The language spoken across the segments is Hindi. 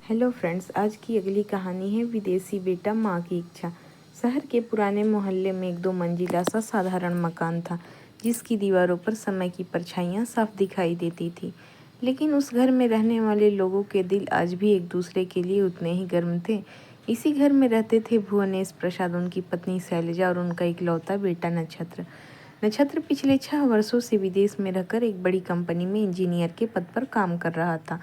हेलो फ्रेंड्स, आज की अगली कहानी है विदेशी बेटा माँ की इच्छा। शहर के पुराने मोहल्ले में एक दो मंजिला सा साधारण मकान था, जिसकी दीवारों पर समय की परछाइयाँ साफ दिखाई देती थी। लेकिन उस घर में रहने वाले लोगों के दिल आज भी एक दूसरे के लिए उतने ही गर्म थे। इसी घर में रहते थे भुवनेश प्रसाद, उनकी पत्नी शैलजा और उनका इकलौता बेटा नक्षत्र। नक्षत्र पिछले 6 वर्षों से विदेश में रहकर एक बड़ी कंपनी में इंजीनियर के पद पर काम कर रहा था।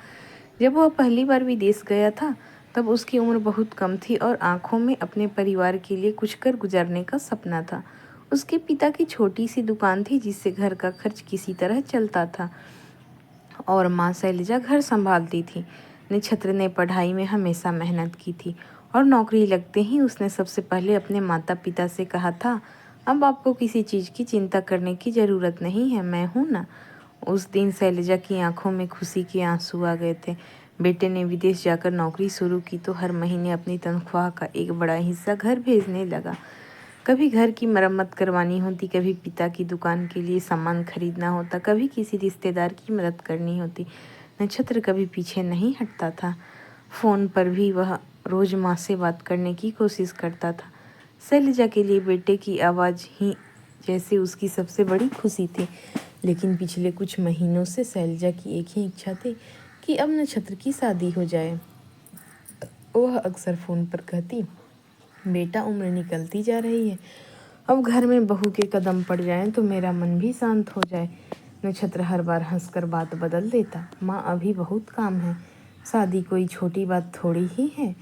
जब वह पहली बार विदेश गया था, तब उसकी उम्र बहुत कम थी और आंखों में अपने परिवार के लिए कुछ कर गुजरने का सपना था। उसके पिता की छोटी सी दुकान थी, जिससे घर का खर्च किसी तरह चलता था और माँ शैलजा घर संभालती थी। नक्षत्र ने पढ़ाई में हमेशा मेहनत की थी और नौकरी लगते ही उसने सबसे पहले अपने माता पिता से कहा था, अब आपको किसी चीज़ की चिंता करने की ज़रूरत नहीं है, मैं हूँ ना। उस दिन शैलजा की आंखों में खुशी के आंसू आ गए थे। बेटे ने विदेश जाकर नौकरी शुरू की तो हर महीने अपनी तनख्वाह का एक बड़ा हिस्सा घर भेजने लगा। कभी घर की मरम्मत करवानी होती, कभी पिता की दुकान के लिए सामान खरीदना होता, कभी किसी रिश्तेदार की मदद करनी होती। नक्षत्र कभी पीछे नहीं हटता था। फ़ोन पर भी वह रोज़ माँ से बात करने की कोशिश करता था। शैलजा के लिए बेटे की आवाज़ ही जैसे उसकी सबसे बड़ी खुशी थी। लेकिन पिछले कुछ महीनों से शैलजा की एक ही इच्छा थी कि अब नक्षत्र की शादी हो जाए। वह अक्सर फ़ोन पर कहती, बेटा उम्र निकलती जा रही है, अब घर में बहू के कदम पड़ जाएं तो मेरा मन भी शांत हो जाए। नक्षत्र हर बार हंसकर बात बदल देता, माँ अभी बहुत काम है, शादी कोई छोटी बात थोड़ी ही है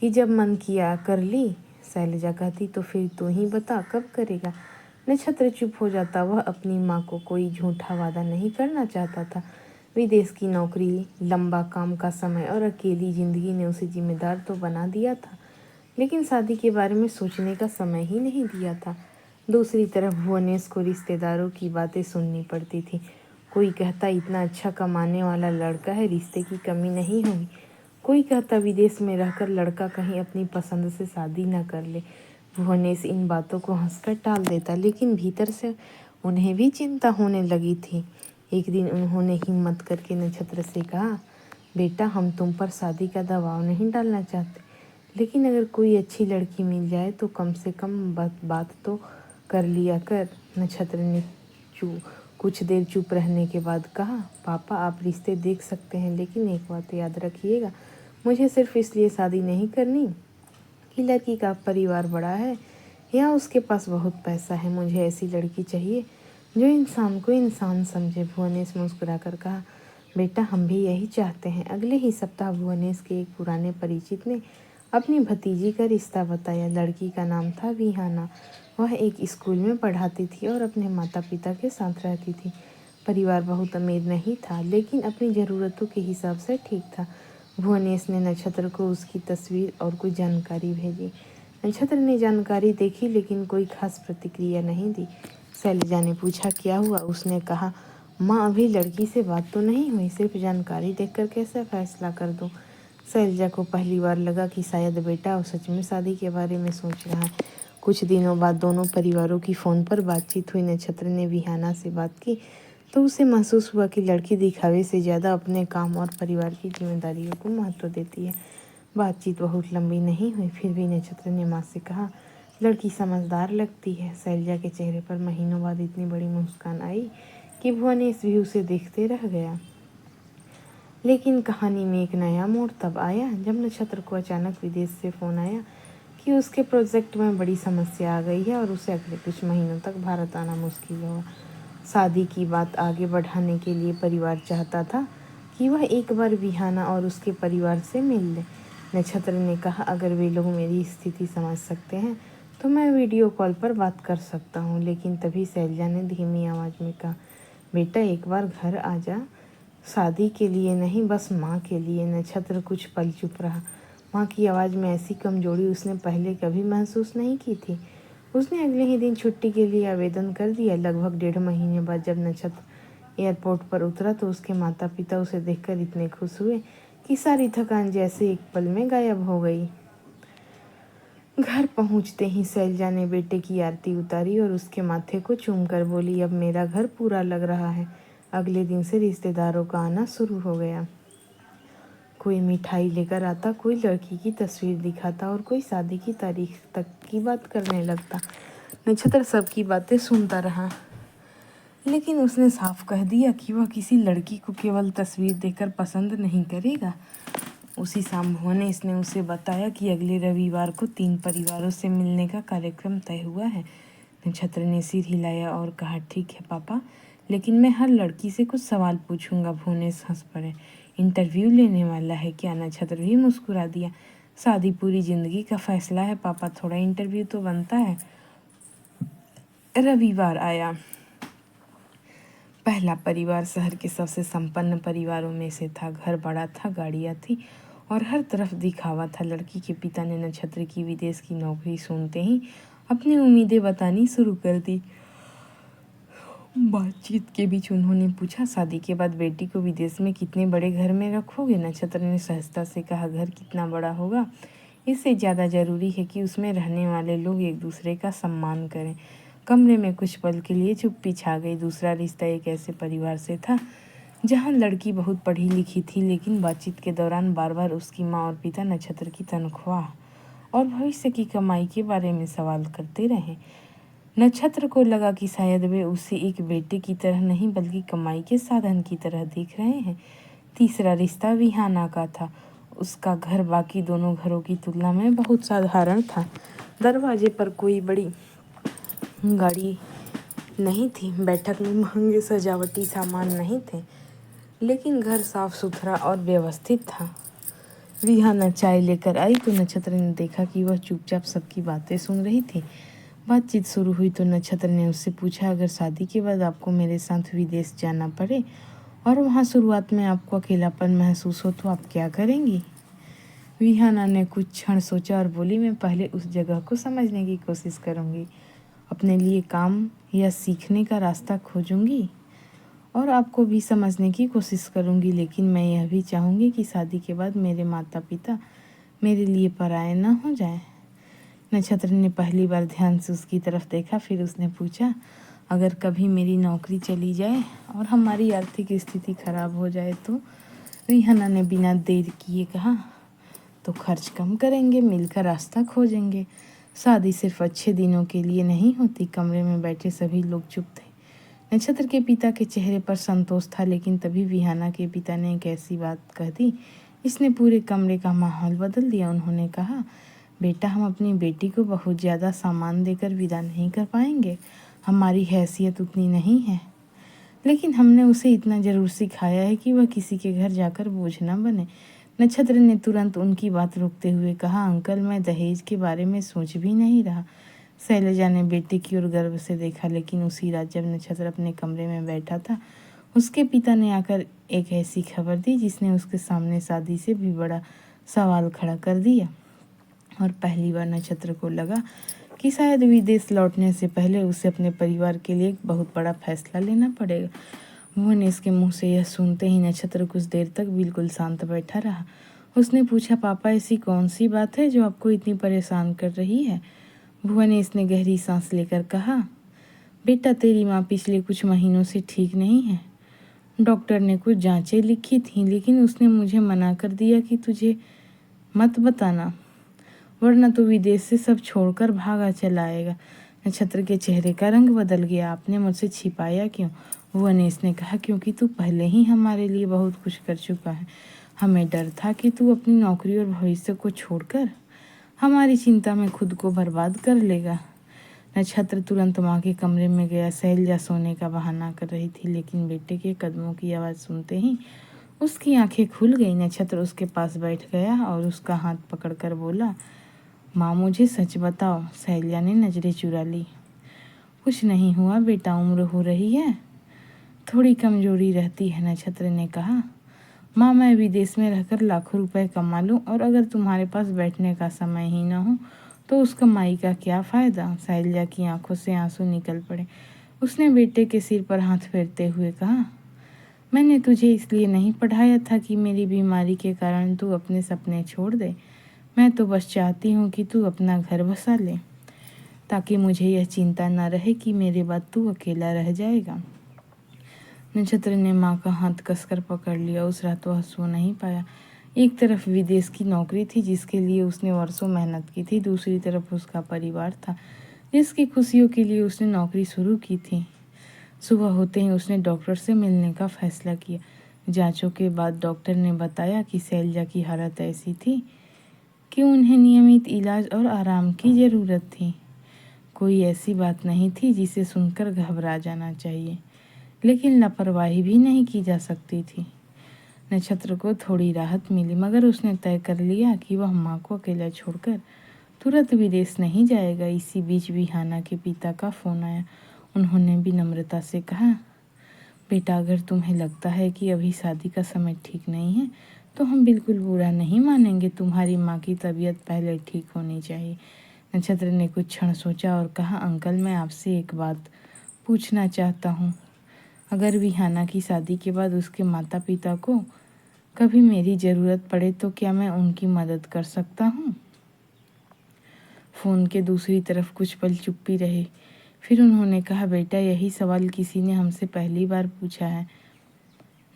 कि जब मन किया कर ली। शैलजा कहती, तो फिर तू ही बता कब करेगा। नक्षत्र चुप हो जाता। वह अपनी माँ को कोई झूठा वादा नहीं करना चाहता था। विदेश की नौकरी, लंबा काम का समय और अकेली जिंदगी ने उसे जिम्मेदार तो बना दिया था, लेकिन शादी के बारे में सोचने का समय ही नहीं दिया था। दूसरी तरफ भुवनेश को रिश्तेदारों की बातें सुननी पड़ती थी। कोई कहता इतना अच्छा कमाने वाला लड़का है, रिश्ते की कमी नहीं होगी। कोई कहता विदेश में रहकर लड़का कहीं अपनी पसंद से शादी न कर ले। भुवनेश इन बातों को हंसकर टाल देता, लेकिन भीतर से उन्हें भी चिंता होने लगी थी। एक दिन उन्होंने हिम्मत करके नक्षत्र से कहा, बेटा हम तुम पर शादी का दबाव नहीं डालना चाहते, लेकिन अगर कोई अच्छी लड़की मिल जाए तो कम से कम बात तो कर लिया कर। नक्षत्र ने कुछ देर चुप रहने के बाद कहा, पापा आप रिश्ते देख सकते हैं, लेकिन एक बात याद रखिएगा, मुझे सिर्फ इसलिए शादी नहीं करनी कि लड़की का परिवार बड़ा है या उसके पास बहुत पैसा है। मुझे ऐसी लड़की चाहिए जो इंसान को इंसान समझे। भुवनेश मुस्कुराकर कहा, बेटा हम भी यही चाहते हैं। अगले ही सप्ताह भुवनेश के एक पुराने परिचित ने अपनी भतीजी का रिश्ता बताया। लड़की का नाम था विहाना। वह एक स्कूल में पढ़ाती थी और अपने माता पिता के साथ रहती थी। परिवार बहुत अमीर नहीं था, लेकिन अपनी ज़रूरतों के हिसाब से ठीक था। भुवनेश ने नक्षत्र को उसकी तस्वीर और कुछ जानकारी भेजी। नक्षत्र ने जानकारी देखी, लेकिन कोई खास प्रतिक्रिया नहीं दी। शैलजा ने पूछा, क्या हुआ? उसने कहा, माँ अभी लड़की से बात तो नहीं हुई, सिर्फ जानकारी देखकर कैसे फैसला कर दूँ। शैलजा को पहली बार लगा कि शायद बेटा और सच में शादी के बारे में सोच रहा है। कुछ दिनों बाद दोनों परिवारों की फ़ोन पर बातचीत हुई। नक्षत्र ने विहाना से बात की तो उसे महसूस हुआ कि लड़की दिखावे से ज़्यादा अपने काम और परिवार की जिम्मेदारियों को महत्व देती है। बातचीत बहुत लंबी नहीं हुई, फिर भी नक्षत्र ने माँ से कहा, लड़की समझदार लगती है। शैलजा के चेहरे पर महीनों बाद इतनी बड़ी मुस्कान आई कि भुवनेश भी उसे देखते रह गया। लेकिन कहानी में एक नया मोड़ तब आया जब नक्षत्र को अचानक विदेश से फ़ोन आया कि उसके प्रोजेक्ट में बड़ी समस्या आ गई है और उसे अगले कुछ महीनों तक भारत आना मुश्किल होगा। शादी की बात आगे बढ़ाने के लिए परिवार चाहता था कि वह एक बार विहाना और उसके परिवार से मिल ले। नक्षत्र ने कहा, अगर वे लोग मेरी स्थिति समझ सकते हैं तो मैं वीडियो कॉल पर बात कर सकता हूँ। लेकिन तभी शैलजा ने धीमी आवाज़ में कहा, बेटा एक बार घर आ जा, शादी के लिए नहीं, बस माँ के लिए। नक्षत्र कुछ पल चुप रहा। माँ की आवाज़ में ऐसी कमजोरी उसने पहले कभी महसूस नहीं की थी। उसने अगले ही दिन छुट्टी के लिए आवेदन कर दिया। लगभग 1.5 महीने बाद जब नक्षत्र एयरपोर्ट पर उतरा तो उसके माता पिता उसे देखकर इतने खुश हुए कि सारी थकान जैसे एक पल में गायब हो गई। घर पहुंचते ही शैलजा ने बेटे की आरती उतारी और उसके माथे को चूमकर बोली, अब मेरा घर पूरा लग रहा है। अगले दिन से रिश्तेदारों का आना शुरू हो गया। कोई मिठाई लेकर आता, कोई लड़की की तस्वीर दिखाता और कोई शादी की तारीख तक की बात करने लगता। नक्षत्र सबकी बातें सुनता रहा, लेकिन उसने साफ कह दिया कि वह किसी लड़की को केवल तस्वीर देखकर पसंद नहीं करेगा। उसी शाम भुवनेश ने उसे बताया कि अगले रविवार को 3 परिवारों से मिलने का कार्यक्रम तय हुआ है। नक्षत्र ने सिर हिलाया और कहा, ठीक है पापा, लेकिन मैं हर लड़की से कुछ सवाल पूछूंगा। भुवनेश हंस पड़े। इंटरव्यू लेने वाला है क्या? नक्षत्र भी मुस्कुरा दिया। शादी पूरी जिंदगी का फैसला है पापा, थोड़ा इंटरव्यू तो बनता है। रविवार आया। पहला परिवार शहर के सबसे संपन्न परिवारों में से था। घर बड़ा था, गाड़ियाँ थी और हर तरफ दिखावा था। लड़की के पिता ने नक्षत्र की विदेश की नौकरी सुनते ही अपनी उम्मीदें बतानी शुरू कर दी। बातचीत के बीच उन्होंने पूछा, शादी के बाद बेटी को विदेश में कितने बड़े घर में रखोगे? नक्षत्र ने सहजता से कहा, घर कितना बड़ा होगा, इससे ज़्यादा ज़रूरी है कि उसमें रहने वाले लोग एक दूसरे का सम्मान करें। कमरे में कुछ पल के लिए चुप्पी छा गई। दूसरा रिश्ता एक ऐसे परिवार से था जहां लड़की बहुत पढ़ी लिखी थी, लेकिन बातचीत के दौरान बार बार उसकी माँ और पिता नक्षत्र की तनख्वाह और भविष्य की कमाई के बारे में सवाल करते रहे। नक्षत्र को लगा कि शायद वे उसे एक बेटे की तरह नहीं बल्कि कमाई के साधन की तरह देख रहे हैं। तीसरा रिश्ता विहाना का था। उसका घर बाकी दोनों घरों की तुलना में बहुत साधारण था। दरवाजे पर कोई बड़ी गाड़ी नहीं थी, बैठक में महंगे सजावटी सामान नहीं थे, लेकिन घर साफ सुथरा और व्यवस्थित था। विहाना चाय लेकर आई तो नक्षत्र ने देखा कि वह चुपचाप सबकी बातें सुन रही थी। बातचीत शुरू हुई तो नक्षत्र ने उससे पूछा, अगर शादी के बाद आपको मेरे साथ विदेश जाना पड़े और वहाँ शुरुआत में आपको अकेलापन महसूस हो तो आप क्या करेंगी? विहाना ने कुछ क्षण सोचा और बोली, मैं पहले उस जगह को समझने की कोशिश करूँगी, अपने लिए काम या सीखने का रास्ता खोजूंगी और आपको भी समझने की कोशिश करूंगी, लेकिन मैं यह भी चाहूँगी कि शादी के बाद मेरे माता पिता मेरे लिए पराये न हो जाएं। नक्षत्र ने पहली बार ध्यान से उसकी तरफ देखा, फिर उसने पूछा, अगर कभी मेरी नौकरी चली जाए और हमारी आर्थिक स्थिति खराब हो जाए तो? विहाना ने बिना देर किए कहा, तो खर्च कम करेंगे, मिलकर रास्ता खोजेंगे। शादी सिर्फ अच्छे दिनों के लिए नहीं होती। कमरे में बैठे सभी लोग चुप थे। नक्षत्र के पिता के चेहरे पर संतोष था, लेकिन तभी विहाना के पिता ने एक ऐसी बात कह दी इसने पूरे कमरे का माहौल बदल दिया। उन्होंने कहा, बेटा, हम अपनी बेटी को बहुत ज़्यादा सामान देकर विदा नहीं कर पाएंगे। हमारी हैसियत उतनी नहीं है, लेकिन हमने उसे इतना ज़रूर सिखाया है कि वह किसी के घर जाकर बोझ न बने। नक्षत्र ने तुरंत उनकी बात रोकते हुए कहा, अंकल, मैं दहेज के बारे में सोच भी नहीं रहा। शैलजा ने बेटे की ओर गर्व से देखा, लेकिन उसी रात जब नक्षत्र अपने कमरे में बैठा था, उसके पिता ने आकर एक ऐसी खबर दी जिसने उसके सामने शादी से भी बड़ा सवाल खड़ा कर दिया। और पहली बार नक्षत्र को लगा कि शायद विदेश लौटने से पहले उसे अपने परिवार के लिए एक बहुत बड़ा फैसला लेना पड़ेगा। भुवनेश के मुंह से यह सुनते ही नक्षत्र कुछ देर तक बिल्कुल शांत बैठा रहा। उसने पूछा, पापा, ऐसी कौन सी बात है जो आपको इतनी परेशान कर रही है? भुवनेश ने गहरी सांस लेकर कहा, बेटा, तेरी माँ पिछले कुछ महीनों से ठीक नहीं है। डॉक्टर ने कुछ जांचें लिखी थी, लेकिन उसने मुझे मना कर दिया कि तुझे मत बताना, वरना तो विदेश से सब छोड़कर भागा चला आएगा। नक्षत्र के चेहरे का रंग बदल गया। आपने मुझसे छिपाया क्यों? भुवनेश ने कहा, क्योंकि तू पहले ही हमारे लिए बहुत कुछ कर चुका है। हमें डर था कि तू अपनी नौकरी और भविष्य को छोड़कर हमारी चिंता में खुद को बर्बाद कर लेगा। नक्षत्र तुरंत माँ के कमरे में गया। शैलजा सोने का बहाना कर रही थी, लेकिन बेटे के कदमों की आवाज़ सुनते ही उसकी आंखें खुल गई। नक्षत्र उसके पास बैठ गया और उसका हाथ पकड़कर बोला, माँ, मुझे सच बताओ। शैलजा ने नज़रें चुरा ली। कुछ नहीं हुआ बेटा, उम्र हो रही है, थोड़ी कमजोरी रहती है। नक्षत्र ने कहा, माँ, मैं विदेश में रहकर लाखों रुपए कमा लूँ और अगर तुम्हारे पास बैठने का समय ही ना हो तो उस कमाई का क्या फ़ायदा? शैलजा की आंखों से आंसू निकल पड़े। उसने बेटे के सिर पर हाथ फेरते हुए कहा, मैंने तुझे इसलिए नहीं पढ़ाया था कि मेरी बीमारी के कारण तू अपने सपने छोड़ दे। मैं तो बस चाहती हूँ कि तू अपना घर बसा ले, ताकि मुझे यह चिंता न रहे कि मेरे बाद तू अकेला रह जाएगा। नक्षत्र ने माँ का हाथ कसकर पकड़ लिया। उस रात वह सो नहीं पाया। एक तरफ विदेश की नौकरी थी जिसके लिए उसने वर्षों मेहनत की थी, दूसरी तरफ उसका परिवार था जिसकी खुशियों के लिए उसने नौकरी शुरू की थी। सुबह होते ही उसने डॉक्टर से मिलने का फैसला किया। जांचों के बाद डॉक्टर ने बताया कि शैलजा की हालत ऐसी थी कि उन्हें नियमित इलाज और आराम की ज़रूरत थी। कोई ऐसी बात नहीं थी जिसे सुनकर घबरा जाना चाहिए, लेकिन लापरवाही भी नहीं की जा सकती थी। नक्षत्र को थोड़ी राहत मिली, मगर उसने तय कर लिया कि वह माँ को अकेला छोड़कर तुरंत विदेश नहीं जाएगा। इसी बीच विहाना के पिता का फ़ोन आया। उन्होंने विनम्रता से कहा, बेटा, अगर तुम्हें लगता है कि अभी शादी का समय ठीक नहीं है तो हम बिल्कुल बुरा नहीं मानेंगे। तुम्हारी माँ की तबीयत पहले ठीक होनी चाहिए। नक्षत्र ने कुछ क्षण सोचा और कहा, अंकल, मैं आपसे एक बात पूछना चाहता हूँ। अगर विहाना की शादी के बाद उसके माता पिता को कभी मेरी ज़रूरत पड़े तो क्या मैं उनकी मदद कर सकता हूँ? फ़ोन के दूसरी तरफ कुछ पल चुप्पी रही। फिर उन्होंने कहा, बेटा, यही सवाल किसी ने हमसे पहली बार पूछा है।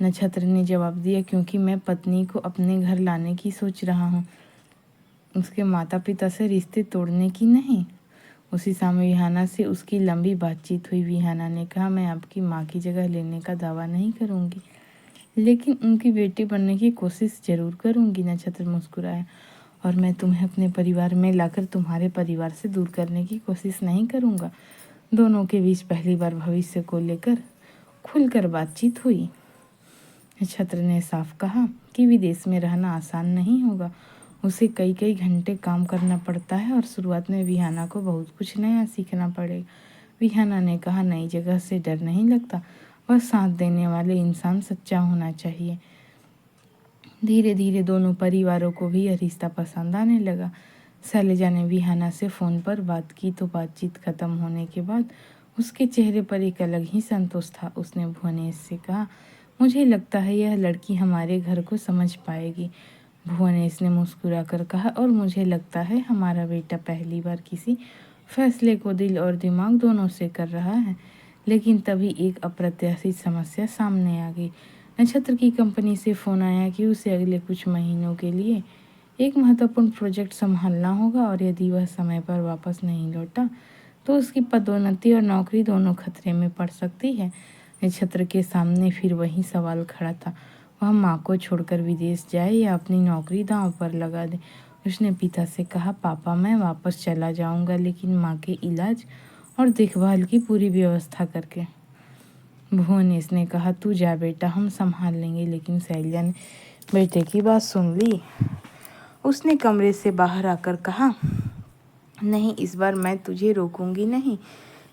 नक्षत्र ने जवाब दिया, क्योंकि मैं पत्नी को अपने घर लाने की सोच रहा हूँ, उसके माता पिता से रिश्ते तोड़ने की नहीं। उसी शाम विहाना से उसकी लंबी बातचीत हुई। विहाना ने कहा, मैं आपकी माँ की जगह लेने का दावा नहीं करूँगी, लेकिन उनकी बेटी बनने की कोशिश ज़रूर करूँगी। नक्षत्र मुस्कुराया, और मैं तुम्हें अपने परिवार में लाकर तुम्हारे परिवार से दूर करने की कोशिश नहीं करूँगा। दोनों के बीच पहली बार भविष्य को लेकर खुलकर बातचीत हुई। नक्षत्र ने साफ कहा कि विदेश में रहना आसान नहीं होगा। उसे कई कई घंटे काम करना पड़ता है और शुरुआत में विहाना को बहुत कुछ नया सीखना पड़ेगा। विहाना ने कहा, नई जगह से डर नहीं लगता, बस साथ देने वाले इंसान सच्चा होना चाहिए। धीरे धीरे दोनों परिवारों को भी यह रिश्ता पसंद आने लगा। शैलजा ने विहाना से फ़ोन पर बात की तो बातचीत खत्म होने के बाद उसके चेहरे पर एक अलग ही संतोष था। उसने भुवनेश से कहा, मुझे लगता है यह लड़की हमारे घर को समझ पाएगी। भुवनेश ने मुस्कुराकर कहा, और मुझे लगता है हमारा बेटा पहली बार किसी फैसले को दिल और दिमाग दोनों से कर रहा है। लेकिन तभी एक अप्रत्याशित समस्या सामने आ गई। नक्षत्र की कंपनी से फ़ोन आया कि उसे अगले कुछ महीनों के लिए एक महत्वपूर्ण प्रोजेक्ट संभालना होगा, और यदि वह समय पर वापस नहीं लौटा तो उसकी पदोन्नति और नौकरी दोनों खतरे में पड़ सकती है। नक्षत्र के सामने फिर वही सवाल खड़ा था, वह माँ को छोड़कर विदेश जाए या अपनी नौकरी दांव पर लगा दे। उसने पिता से कहा, पापा, मैं वापस चला जाऊँगा, लेकिन माँ के इलाज और देखभाल की पूरी व्यवस्था करके। भुवनेश ने कहा, तू जा बेटा, हम संभाल लेंगे। लेकिन शैलजा ने बेटे की बात सुन ली। उसने कमरे से बाहर आकर कहा, नहीं, इस बार मैं तुझे रोकूंगी नहीं,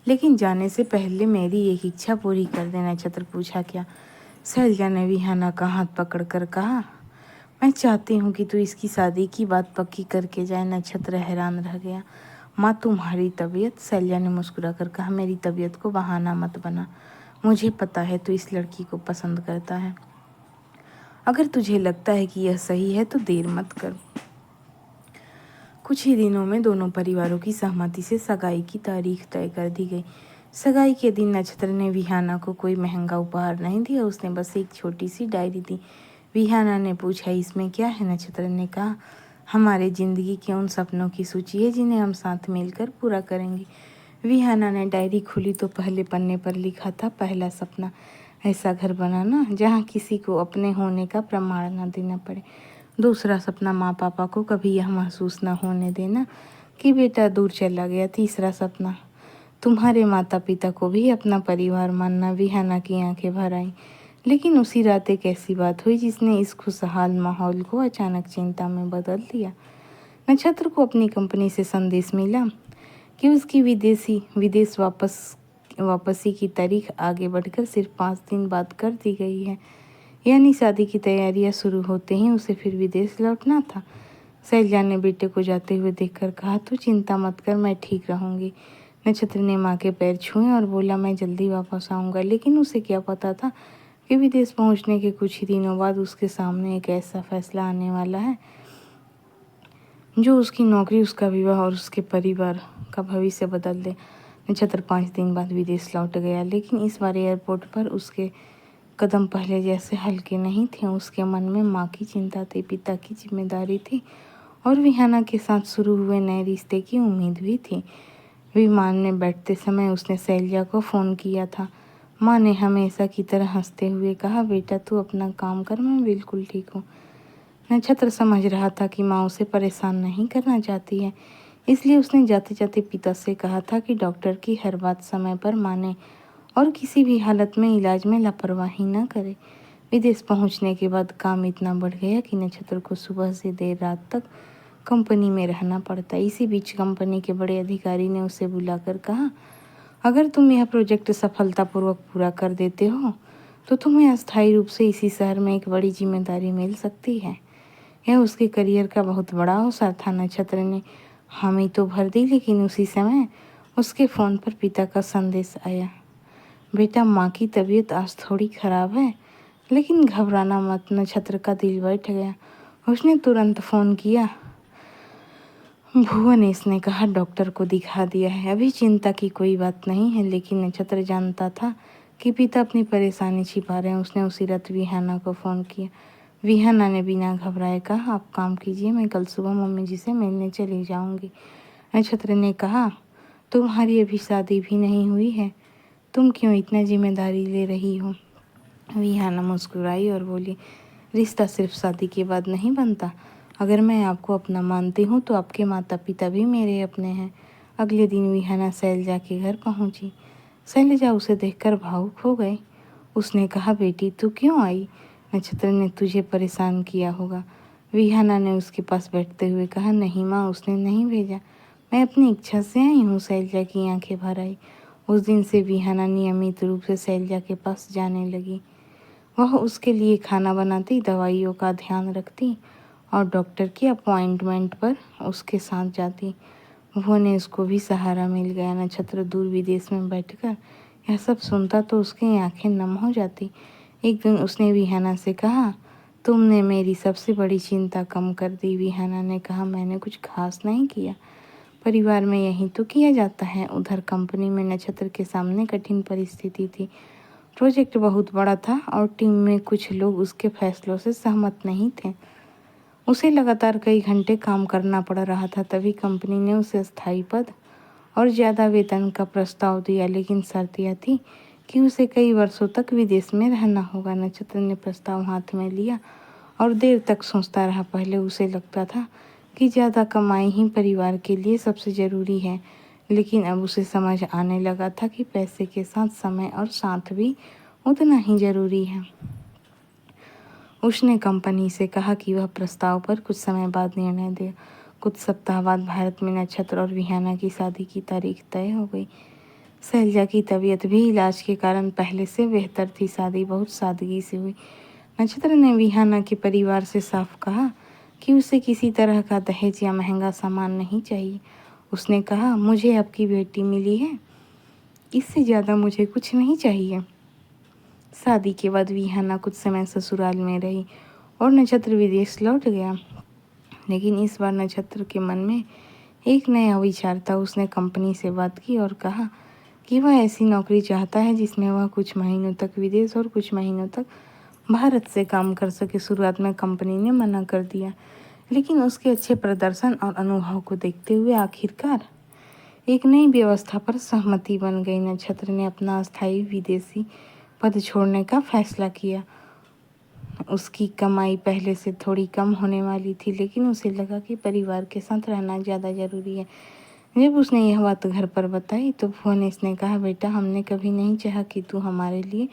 लेकिन जाने से पहले मेरी एक इच्छा पूरी कर देना। नक्षत्र पूछा, क्या? शैलजा ने विहाना का हाथ पकड़कर कहा, मैं चाहती हूँ कि तू इसकी शादी की बात पक्की करके जाए। नक्षत्र हैरान रह गया। माँ, तुम्हारी तबीयत? शैलजा ने मुस्कुराकर कहा, मेरी तबीयत को बहाना मत बना। मुझे पता है तू इस लड़की को पसंद करता है। अगर तुझे लगता है कि यह सही है तो देर मत कर। कुछ ही दिनों में दोनों परिवारों की सहमति से सगाई की तारीख तय कर दी गई। सगाई के दिन नक्षत्र ने विहाना को कोई महंगा उपहार नहीं दिया, उसने बस एक छोटी सी डायरी दी। विहाना ने पूछा, इसमें क्या है? नक्षत्र ने कहा, हमारे ज़िंदगी के उन सपनों की सूची है जिन्हें हम साथ मिलकर पूरा करेंगे। विहाना ने डायरी खोली तो पहले पन्ने पर लिखा था, पहला सपना, ऐसा घर बनाना जहाँ किसी को अपने होने का प्रमाण न देना पड़े। दूसरा सपना, माँ पापा को कभी यह महसूस न होने देना कि बेटा दूर चला गया। तीसरा सपना, तुम्हारे माता पिता को भी अपना परिवार मानना। विहाना की आंखें भर आईं। लेकिन उसी रात एक ऐसी बात हुई जिसने इस खुशहाल माहौल को अचानक चिंता में बदल दिया। नक्षत्र को अपनी कंपनी से संदेश मिला कि उसकी विदेश वापसी की तारीख आगे बढ़कर सिर्फ 5 दिन बाद कर दी गई है। यानी शादी की तैयारियां शुरू होते ही उसे फिर विदेश लौटना था। शैलजा ने बेटे को जाते हुए देखकर कहा, तू चिंता मत कर, मैं ठीक रहूँगी। नक्षत्र ने माँ के पैर छुए और बोला, मैं जल्दी वापस आऊँगा। लेकिन उसे क्या पता था कि विदेश पहुँचने के कुछ ही दिनों बाद उसके सामने एक ऐसा फैसला आने वाला है जो उसकी नौकरी, उसका विवाह और उसके परिवार का भविष्य बदल दे। नक्षत्र 5 दिन बाद विदेश लौट गया, लेकिन इस बार एयरपोर्ट पर उसके कदम पहले जैसे हल्के नहीं थे। उसके मन में माँ की चिंता थी, पिता की जिम्मेदारी थी और विहाना के साथ शुरू हुए नए रिश्ते की उम्मीद भी थी। विमान में बैठते समय उसने शैलजा को फ़ोन किया था। माँ ने हमेशा की तरह हंसते हुए कहा, बेटा तू अपना काम कर, मैं बिल्कुल ठीक हूँ। नक्षत्र समझ रहा था कि माँ उसे परेशान नहीं करना चाहती है, इसलिए उसने जाते जाते पिता से कहा था कि डॉक्टर की हर बात समय पर माने और किसी भी हालत में इलाज में लापरवाही न करे। विदेश पहुंचने के बाद काम इतना बढ़ गया कि नक्षत्र को सुबह से देर रात तक कंपनी में रहना पड़ता। इसी बीच कंपनी के बड़े अधिकारी ने उसे बुलाकर कहा, अगर तुम यह प्रोजेक्ट सफलतापूर्वक पूरा कर देते हो तो तुम्हें अस्थायी रूप से इसी शहर में एक बड़ी जिम्मेदारी मिल सकती है। यह उसके करियर का बहुत बड़ा अवसर था। नक्षत्र ने हामी तो भर दी, लेकिन उसी समय उसके फ़ोन पर पिता का संदेश आया, बेटा माँ की तबीयत आज थोड़ी खराब है, लेकिन घबराना मत। नक्षत्र का दिल बैठ गया। उसने तुरंत फ़ोन किया। भुवनेश ने कहा, डॉक्टर को दिखा दिया है, अभी चिंता की कोई बात नहीं है। लेकिन नक्षत्र जानता था कि पिता अपनी परेशानी छिपा रहे हैं। उसने उसी रात विहाना को फ़ोन किया। विहाना ने बिना घबराए कहा, आप काम कीजिए, मैं कल सुबह मम्मी जी से मिलने चली जाऊंगी। नक्षत्र ने कहा, तुम्हारी अभी शादी भी नहीं हुई है, तुम क्यों इतना जिम्मेदारी ले रही हो। विहाना मुस्कुराई और बोली, रिश्ता सिर्फ शादी के बाद नहीं बनता। अगर मैं आपको अपना मानती हूँ तो आपके माता पिता भी मेरे अपने हैं। अगले दिन विहाना शैलजा के घर पहुँची। शैलजा उसे देखकर भावुक हो गई। उसने कहा, बेटी तू क्यों आई? नक्षत्र ने तुझे परेशान किया होगा। विहाना ने उसके पास बैठते हुए कहा, नहीं माँ, उसने नहीं भेजा, मैं अपनी इच्छा से आई हूँ। शैलजा की आंखें भर आई। उस दिन से विहाना नियमित रूप से शैलजा के पास जाने लगी। वह उसके लिए खाना बनाती, दवाइयों का ध्यान रखती और डॉक्टर की अपॉइंटमेंट पर उसके साथ जाती। भुवनेश को भी सहारा मिल गया। नक्षत्र दूर विदेश में बैठकर यह सब सुनता तो उसकी आंखें नम हो जाती। एक दिन उसने विहाना से कहा, तुमने मेरी सबसे बड़ी चिंता कम कर दी। विहाना ने कहा, मैंने कुछ खास नहीं किया, परिवार में यही तो किया जाता है। उधर कंपनी में नक्षत्र के सामने कठिन परिस्थिति थी। प्रोजेक्ट बहुत बड़ा था और टीम में कुछ लोग उसके फैसलों से सहमत नहीं थे। उसे लगातार कई घंटे काम करना पड़ रहा था। तभी कंपनी ने उसे स्थायी पद और ज़्यादा वेतन का प्रस्ताव दिया, लेकिन शर्त यह थी कि उसे कई वर्षों तक विदेश में रहना होगा। नक्षत्र ने प्रस्ताव हाथ में लिया और देर तक सोचता रहा। पहले उसे लगता था कि ज़्यादा कमाई ही परिवार के लिए सबसे ज़रूरी है, लेकिन अब उसे समझ आने लगा था कि पैसे के साथ समय और साथ भी उतना ही ज़रूरी है। उसने कंपनी से कहा कि वह प्रस्ताव पर कुछ समय बाद निर्णय दे। कुछ सप्ताह बाद भारत में नक्षत्र और विहाना की शादी की तारीख तय हो गई। शैलजा की तबीयत भी इलाज के कारण पहले से बेहतर थी। शादी बहुत सादगी से हुई। नक्षत्र ने विहाना के परिवार से साफ कहा कि उसे किसी तरह का दहेज या महंगा सामान नहीं चाहिए। उसने कहा, मुझे आपकी बेटी मिली है, इससे ज़्यादा मुझे कुछ नहीं चाहिए। शादी के बाद विहाना कुछ समय ससुराल में रही और नक्षत्र विदेश लौट गया। लेकिन इस बार नक्षत्र के मन में एक नया विचार था। उसने कंपनी से बात की और कहा कि वह ऐसी नौकरी चाहता है जिसमें वह कुछ महीनों तक विदेश और कुछ महीनों तक भारत से काम कर सके। शुरुआत में कंपनी ने मना कर दिया, लेकिन उसके अच्छे प्रदर्शन और अनुभव को देखते हुए आखिरकार एक नई व्यवस्था पर सहमति बन गई। नक्षत्र ने अपना अस्थायी विदेशी पद छोड़ने का फैसला किया। उसकी कमाई पहले से थोड़ी कम होने वाली थी, लेकिन उसे लगा कि परिवार के साथ रहना ज़्यादा ज़रूरी है। जब उसने यह बात घर पर बताई तो भुवनेश ने कहा, बेटा हमने कभी नहीं चाहा कि तू हमारे लिए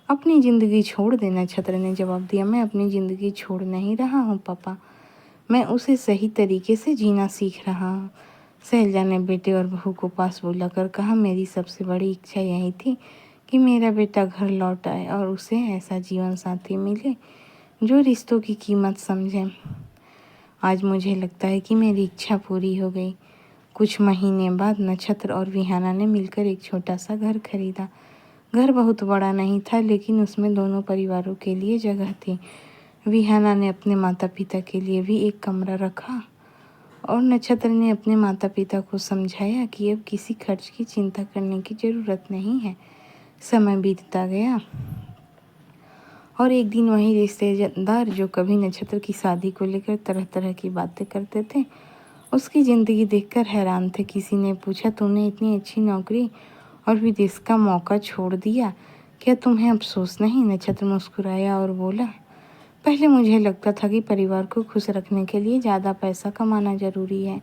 अपनी ज़िंदगी छोड़ दे। नक्षत्र ने जवाब दिया, मैं अपनी ज़िंदगी छोड़ नहीं रहा हूँ पापा, मैं उसे सही तरीके से जीना सीख रहा हूँ। शैलजा ने बेटे और बहू को पास बुलाकर कहा, मेरी सबसे बड़ी इच्छा यही थी कि मेरा बेटा घर लौट आए और उसे ऐसा जीवन साथी मिले जो रिश्तों की कीमत समझे। आज मुझे लगता है कि मेरी इच्छा पूरी हो गई। कुछ महीने बाद नक्षत्र और विहाना ने मिलकर एक छोटा सा घर खरीदा। घर बहुत बड़ा नहीं था, लेकिन उसमें दोनों परिवारों के लिए जगह थी। विहाना ने अपने माता पिता के लिए भी एक कमरा रखा और नक्षत्र ने अपने माता पिता को समझाया कि अब किसी खर्च की चिंता करने की ज़रूरत नहीं है। समय बीतता गया और एक दिन वही रिश्तेदार जो कभी नक्षत्र की शादी को लेकर तरह तरह की बातें करते थे, उसकी ज़िंदगी देखकर हैरान थे। किसी ने पूछा, तूने इतनी अच्छी नौकरी और विदेश का मौका छोड़ दिया, क्या तुम्हें अफसोस नहीं? नक्षत्र मुस्कुराया और बोला, पहले मुझे लगता था कि परिवार को खुश रखने के लिए ज़्यादा पैसा कमाना ज़रूरी है।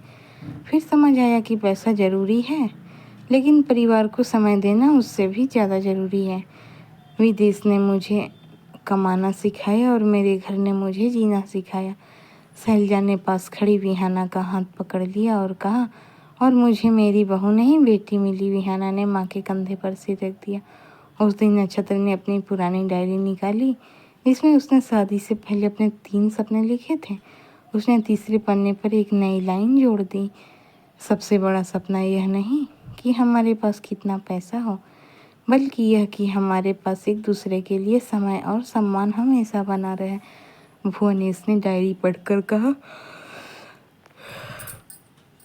फिर समझ आया कि पैसा ज़रूरी है, लेकिन परिवार को समय देना उससे भी ज़्यादा ज़रूरी है। विदेश ने मुझे कमाना सिखाया और मेरे घर ने मुझे जीना सिखाया। शैलजा ने पास खड़ी विहाना का हाथ पकड़ लिया और कहा, और मुझे मेरी बहू नहीं बेटी मिली। विहाना ने माँ के कंधे पर सिर रख दिया। उस दिन नक्षत्र ने अपनी पुरानी डायरी निकाली, जिसमें उसने शादी से पहले अपने 3 सपने लिखे थे। उसने तीसरे पन्ने पर एक नई लाइन जोड़ दी, सबसे बड़ा सपना यह नहीं कि हमारे पास कितना पैसा हो, बल्कि यह कि हमारे पास एक दूसरे के लिए समय और सम्मान हमेशा बना रहे। भुवनेश ने डायरी पढ़कर कहा,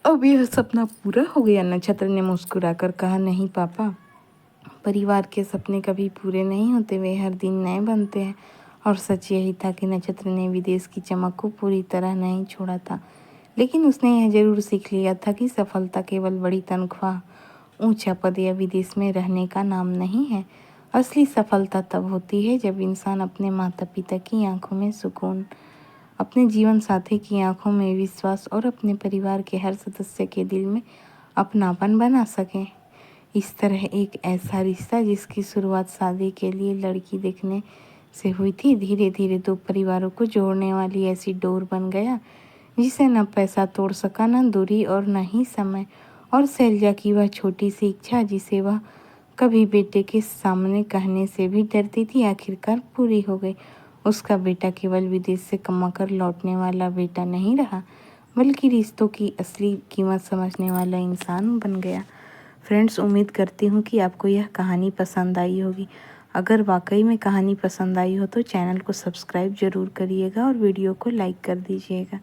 अब यह सपना पूरा हो गया। नक्षत्र ने मुस्कुराकर कहा, नहीं पापा, परिवार के सपने कभी पूरे नहीं होते, वे हर दिन नए बनते हैं। और सच यही था कि नक्षत्र ने विदेश की चमक को पूरी तरह नहीं छोड़ा था, लेकिन उसने यह जरूर सीख लिया था कि सफलता केवल बड़ी तनख्वाह, ऊंचा पद या विदेश में रहने का नाम नहीं है। असली सफलता तब होती है जब इंसान अपने माता पिता की आंखों में सुकून, अपने जीवन साथी की आंखों में विश्वास और अपने परिवार के हर सदस्य के दिल में अपनापन बना सके। इस तरह एक ऐसा रिश्ता जिसकी शुरुआत शादी के लिए लड़की देखने से हुई थी, धीरे धीरे 2 परिवारों को जोड़ने वाली ऐसी डोर बन गया जिसे न पैसा तोड़ सका, न दूरी और न ही समय। और शैलजा की वह छोटी सी इच्छा, जिसे वह कभी बेटे के सामने कहने से भी डरती थी, आखिरकार पूरी हो गई। उसका बेटा केवल विदेश से कमा कर लौटने वाला बेटा नहीं रहा, बल्कि रिश्तों की असली कीमत समझने वाला इंसान बन गया। फ्रेंड्स, उम्मीद करती हूँ कि आपको यह कहानी पसंद आई होगी। अगर वाकई में कहानी पसंद आई हो तो चैनल को सब्सक्राइब ज़रूर करिएगा और वीडियो को लाइक कर दीजिएगा।